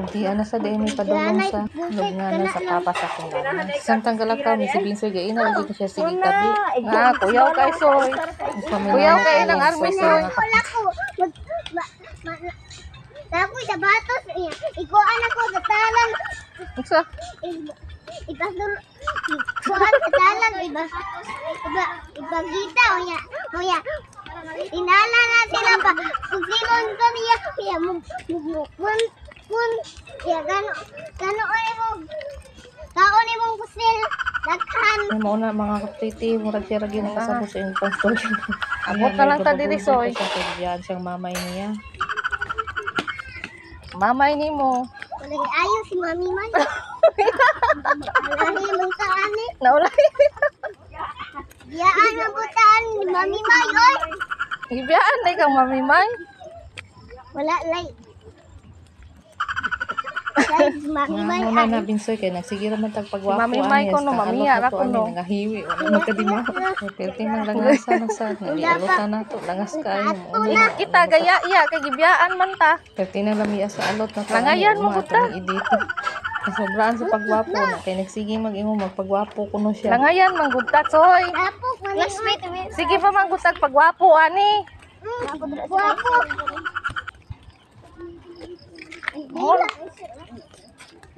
Hindi ana sa day may padulong sa lugnanan sa papa sa kong gana. Santang galakaw ni si Binsoy gaina lagi ko siya sige tabi. Ah, kuyaw kay soy. Kuyaw kay ilang army soy. Wala ko. Ako sa batos. Ikuan ako sa talang. Uksa. Ipasul. Ikuan sa talang. Ibagita. Oya. Inala natin ang pa. Kung sino ito niya. Kaya ya gano mo. Kaon mo kusil. Daghan. Ay mo na mga kaptiti murag siya ragi nakasabot sa imong pastor. Abot na lang ta diri soy. Sa siyang mamay niya. Mamay nimo. Wala ayo si Mami Man. Wala mong taani. Naulay. Yaan ang butaan ni Mami May, oy. Ibiyaan na kang mamimay. Wala, lay. Lay, si Mami May. Muna na Binsoy kay nagsigira man tag pagwapo. Mamimay ko no, mamiya ra ko no. Nangahiwi wala magkadima. Perting nang langasa na sa ngialutan nato langas kayo mo. Kita gaya iya kay gibiyaan man ta. Perting nang lamiya sa alot na. Langayan mo buta. Idito. Sobraan sa pagwapo na kay nagsige mag-imo magpagwapo kuno siya. Langayan man gud ta soy. Sige pa man gud tag pagwapo ani. Guwapo.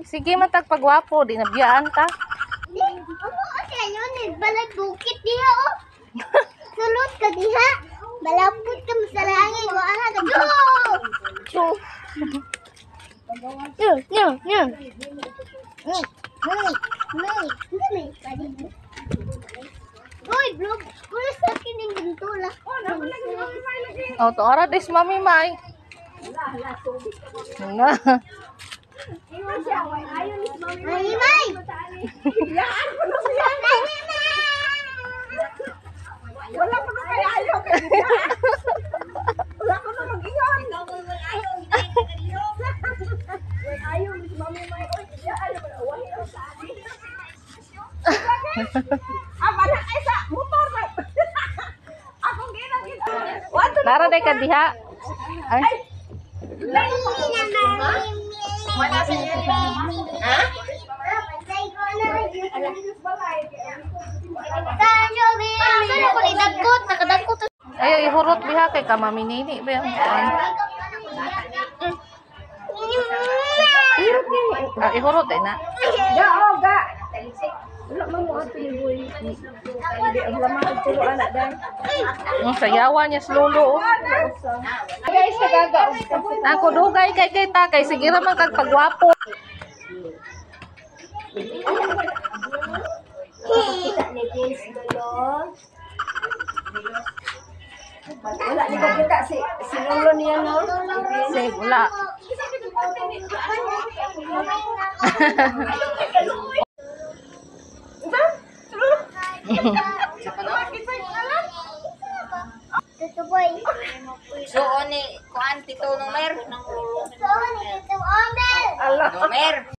Sige man tag pagwapo di nabiyaan ta. Ano yun eh, balag bukit diha oh. Sulot ka diha. Balapot ka masalangin. Wala ka go. Nya. Uy, vlog. Kuya sa akin yung gintula. Oh, to ara des mami may. Na. Mami May. Wala ko na kaya ayaw kay wala ko na mag-iyon. Ayaw ni Mami May. Oy, ayaw mo. Wala ko sa akin. Bana ay sa motor na. Akong gina. Lara day ka diha. Ay. Wala sa iyo. Ha? Ayo ihurot biha kay ka mami nini ba yan? Ihurot ni. Ah, ihurot ay na. Ga ga. Wala man mo ato ni boy. Hindi ang lamang ang tulo anak dan. Sayawan niya sa lolo. Guys, nagaga. Ako dugay kay kita kay sige ra man kag pagwapo. Wala ni ko kita si lolo niya no. Say wala. Tutuboy. So, ni kuan tito numer. So, ito, Omer. Allah. Numer.